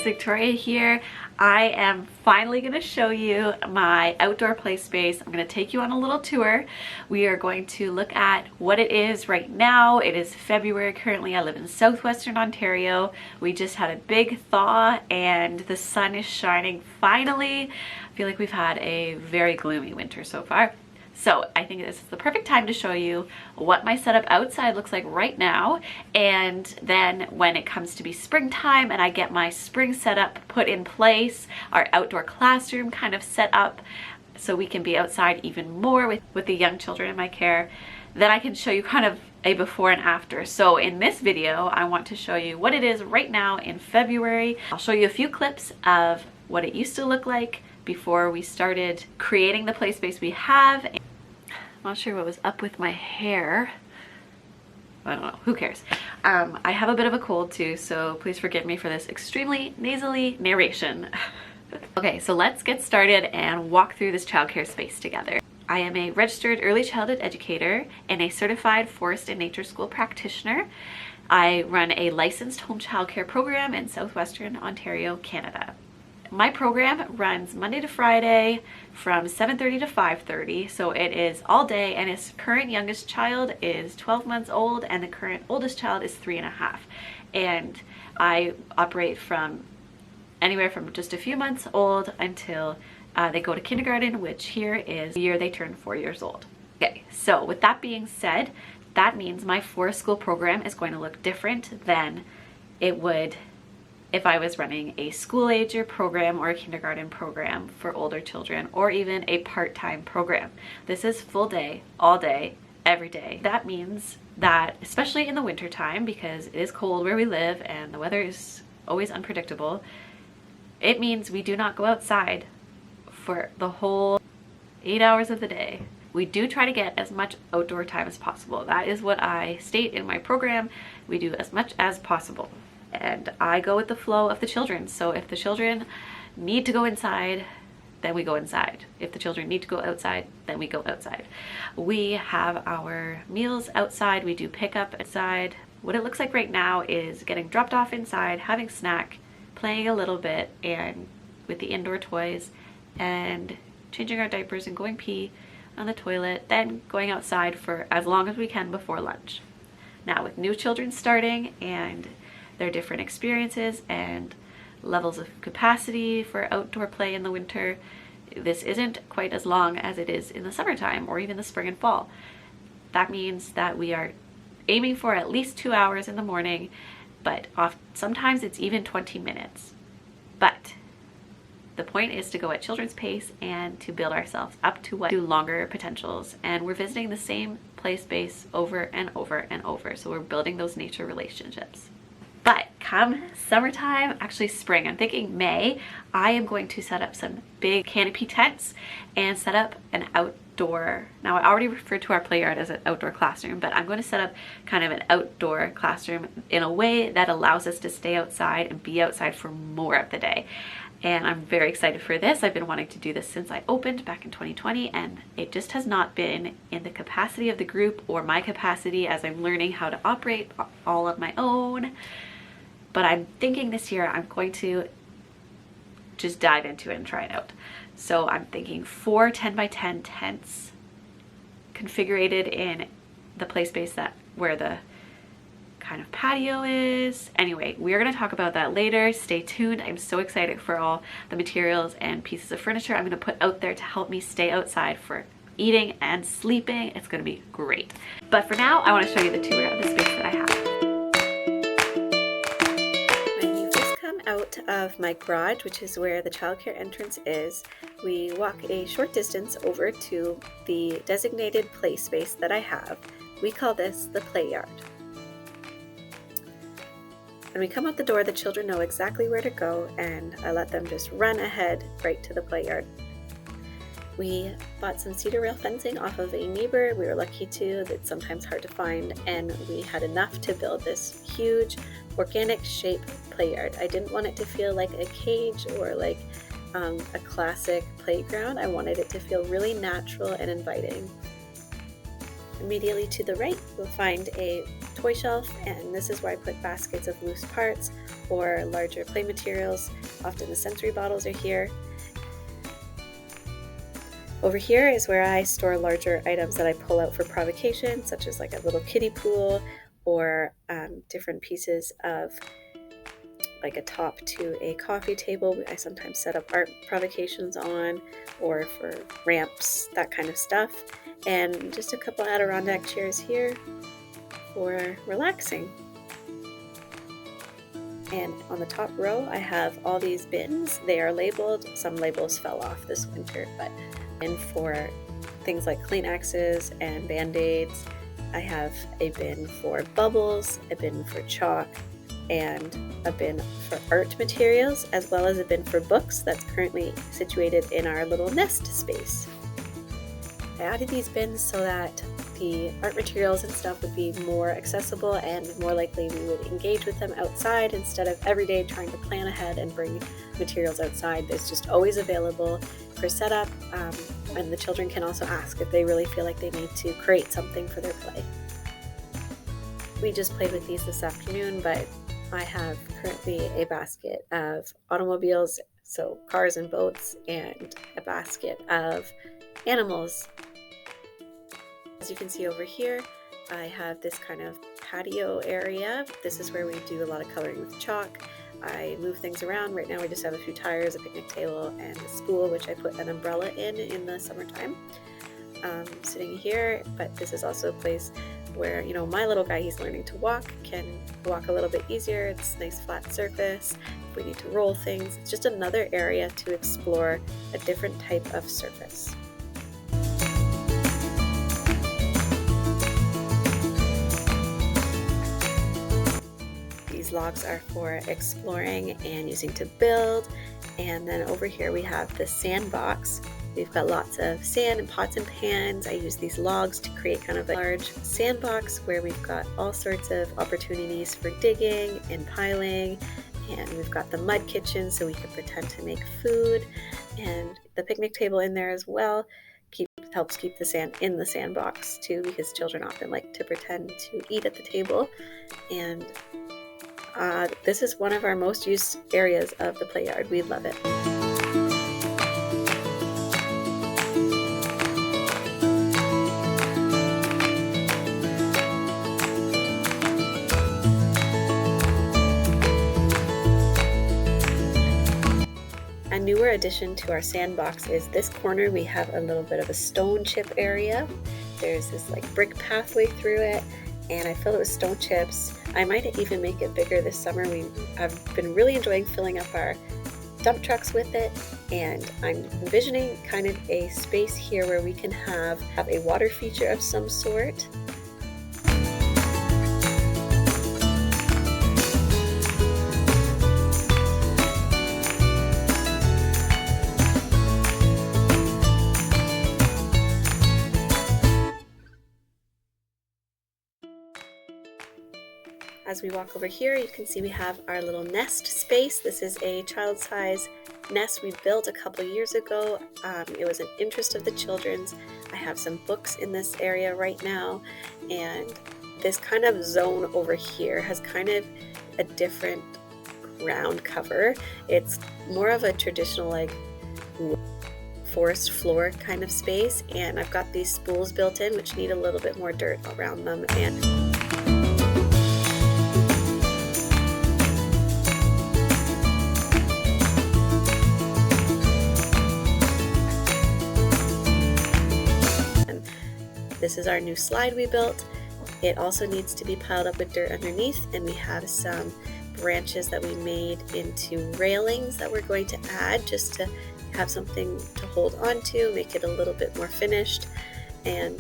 Victoria here. I am finally going to show you my outdoor play space. I'm going to take you on a little tour. We are going to look at what it is right now. It is February currently. I live in southwestern Ontario. We just had a big thaw and the sun is shining finally. I feel like we've had a very gloomy winter so far. So I think this is the perfect time to show you what my setup outside looks like right now. And then when it comes to be springtime and I get my spring setup put in place, our outdoor classroom kind of set up so we can be outside even more with the young children in my care, then I can show you kind of a before and after. So in this video, I want to show you what it is right now in February. I'll show you a few clips of what it used to look like before we started creating the play space we have. I'm not sure what was up with my hair. I don't know, who cares? I have a bit of a cold too, so please forgive me for this extremely nasally narration. Okay, so let's get started and walk through this childcare space together. I am a registered early childhood educator and a certified forest and nature school practitioner. I run a licensed home childcare program in southwestern Ontario, Canada. My program runs Monday to Friday from 7:30 to 5:30, so it is all day, and its current youngest child is 12 months old and the current oldest child is 3.5. And I operate from anywhere from just a few months old until they go to kindergarten, which here is the year they turn 4 years old. Okay, so with that being said, that means my forest school program is going to look different than it would if I was running a school-ager program or a kindergarten program for older children, or even a part-time program. This is full day, all day, every day. That means that, especially in the winter time, because it is cold where we live and the weather is always unpredictable, it means we do not go outside for the whole 8 hours of the day. We do try to get as much outdoor time as possible. That is what I state in my program. We do as much as possible. And I go with the flow of the children. So if the children need to go inside, then we go inside. If the children need to go outside, then we go outside. We have our meals outside. We do pickup outside. What it looks like right now is getting dropped off inside, having snack, playing a little bit and with the indoor toys, and changing our diapers and going pee on the toilet, then going outside for as long as we can before lunch. Now with new children starting and their different experiences and levels of capacity for outdoor play in the winter, this isn't quite as long as it is in the summertime or even the spring and fall. That means that we are aiming for at least 2 hours in the morning, but sometimes it's even 20 minutes. But the point is to go at children's pace and to build ourselves up to longer potentials. And we're visiting the same play space over and over and over. So we're building those nature relationships. But come summertime, actually spring, I'm thinking May, I am going to set up some big canopy tents and set up an outdoor, now I already referred to our play yard as an outdoor classroom, but I'm going to set up kind of an outdoor classroom in a way that allows us to stay outside and be outside for more of the day. And I'm very excited for this. I've been wanting to do this since I opened back in 2020, and it just has not been in the capacity of the group or my capacity as I'm learning how to operate all on my own. But I'm thinking this year I'm going to just dive into it and try it out. So I'm thinking 4 10x10 tents configured in the play space where the kind of patio is. Anyway, we're going to talk about that later. Stay tuned. I'm so excited for all the materials and pieces of furniture I'm going to put out there to help me stay outside for eating and sleeping. It's going to be great. But for now, I want to show you the tour of the space that I have. Out of my garage, which is where the childcare entrance is, we walk a short distance over to the designated play space that I have. We call this the play yard. When we come out the door, the children know exactly where to go, and I let them just run ahead right to the play yard. We bought some cedar rail fencing off of a neighbor. We were lucky too. That's sometimes hard to find, and we had enough to build this huge organic shape play yard. I didn't want it to feel like a cage or like a classic playground. I wanted it to feel really natural and inviting. Immediately to the right, you'll find a toy shelf, and this is where I put baskets of loose parts or larger play materials. Often the sensory bottles are here. Over here is where I store larger items that I pull out for provocation, such as like a little kiddie pool or different pieces of like a top to a coffee table. I sometimes set up art provocations on, or for ramps, that kind of stuff. And just a couple Adirondack chairs here for relaxing. And on the top row, I have all these bins. They are labeled. Some labels fell off this winter, but in for things like Kleenexes and Band-Aids. I have a bin for bubbles, a bin for chalk, and a bin for art materials, as well as a bin for books that's currently situated in our little nest space. I added these bins so that the art materials and stuff would be more accessible and more likely we would engage with them outside instead of every day trying to plan ahead and bring materials outside. It's just always available for setup, and the children can also ask if they really feel like they need to create something for their play. We just played with these this afternoon, but I have currently a basket of automobiles, so cars and boats, and a basket of animals. As you can see over here, I have this kind of patio area. This is where we do a lot of coloring with chalk. I move things around. Right now we just have a few tires, a picnic table, and a spool, which I put an umbrella in the summertime. Sitting here, but this is also a place where, you know, my little guy, he's learning to walk, can walk a little bit easier. It's a nice flat surface. If we need to roll things, it's just another area to explore a different type of surface. These logs are for exploring and using to build. And then over here we have the sandbox. We've got lots of sand and pots and pans. I use these logs to create kind of a large sandbox where we've got all sorts of opportunities for digging and piling. And we've got the mud kitchen so we can pretend to make food, and the picnic table in there as well. Helps keep the sand in the sandbox too, because children often like to pretend to eat at the table. And this is one of our most used areas of the play yard. We love it. A newer addition to our sandbox is this corner. We have a little bit of a stone chip area. There's this like brick pathway through it, and I fill it with stone chips. I might even make it bigger this summer. I've been really enjoying filling up our dump trucks with it, and I'm envisioning kind of a space here where we can have a water feature of some sort. As we walk over here, you can see we have our little nest space. This is a child-size nest we built a couple years ago. It was an interest of the children's. I have some books in this area right now, and this kind of zone over here has kind of a different ground cover. It's more of a traditional like forest floor kind of space, and I've got these spools built in which need a little bit more dirt around them. This is our new slide we built. It also needs to be piled up with dirt underneath, and we have some branches that we made into railings that we're going to add just to have something to hold on to, make it a little bit more finished. And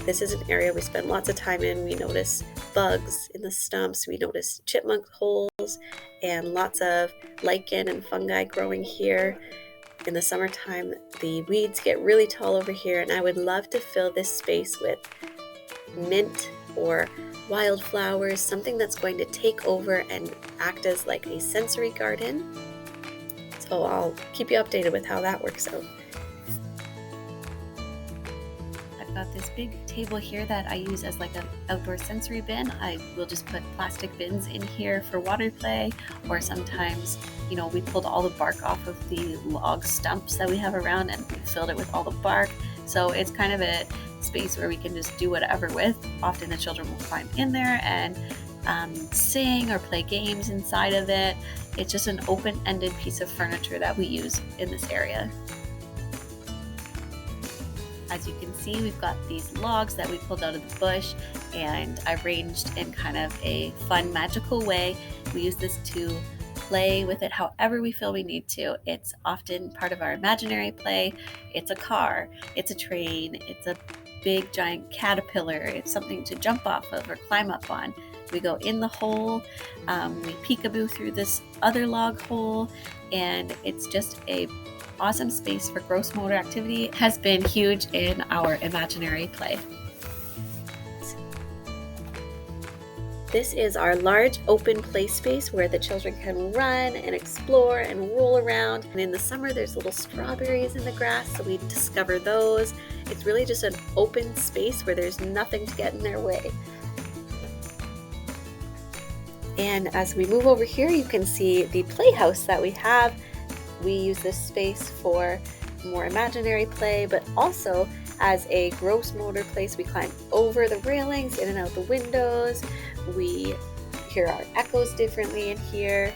this is an area we spend lots of time in. We notice bugs in the stumps, we notice chipmunk holes, and lots of lichen and fungi growing here. In the summertime, the weeds get really tall over here, and I would love to fill this space with mint or wildflowers, something that's going to take over and act as like a sensory garden. So I'll keep you updated with how that works out. I've Got this big table here that I use as like an outdoor sensory bin. I will just put plastic bins in here for water play, or sometimes, you know, we pulled all the bark off of the log stumps that we have around and we filled it with all the bark. So it's kind of a space where we can just do whatever with. Often the children will climb in there and sing or play games inside of it. It's just an open-ended piece of furniture that we use in this area. As you can see, we've got these logs that we pulled out of the bush and arranged in kind of a fun, magical way. We use this to play with it however we feel we need to. It's often part of our imaginary play. It's a car, it's a train, it's a big giant caterpillar, it's something to jump off of or climb up on. We go in the hole, we peekaboo through this other log hole, and it's just a awesome space for gross motor activity. It has been huge in our imaginary play. This is our large open play space where the children can run and explore and roll around. And in the summer, there's little strawberries in the grass, so we discover those. It's really just an open space where there's nothing to get in their way. And as we move over here, you can see the playhouse that we have. We use this space for more imaginary play, but also as a gross motor place. We climb over the railings, in and out the windows. We hear our echoes differently in here.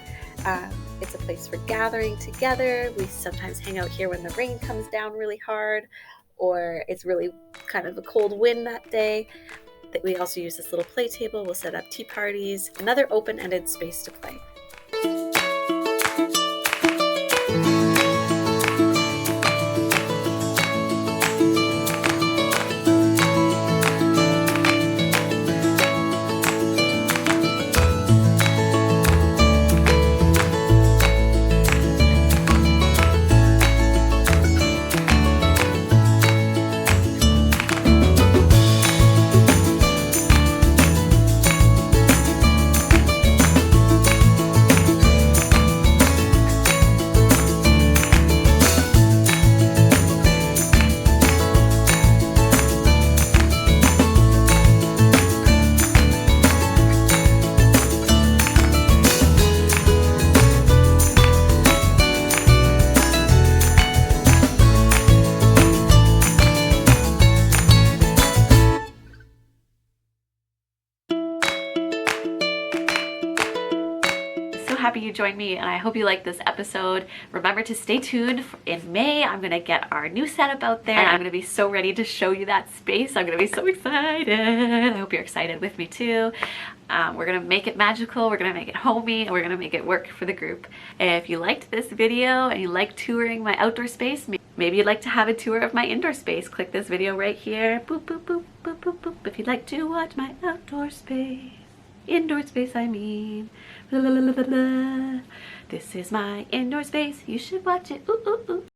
It's a place for gathering together. We sometimes hang out here when the rain comes down really hard, or it's really kind of a cold wind that day. We also use this little play table. We'll set up tea parties, another open-ended space to play. Happy you joined me, and I hope you liked this episode. Remember to stay tuned. In May, I'm gonna get our new setup out there, and I'm gonna be so ready to show you that space. I'm gonna be so excited. I hope you're excited with me too. We're gonna make it magical, we're gonna make it homey, and we're gonna make it work for the group. If you liked this video and you like touring my outdoor space, maybe you'd like to have a tour of my indoor space, click this video right here. Boop, boop, boop, boop, boop, boop. If you'd like to watch my outdoor space. Indoor space, I mean. La, la, la, la, la. This is my indoor space. You should watch it. Ooh, ooh, ooh.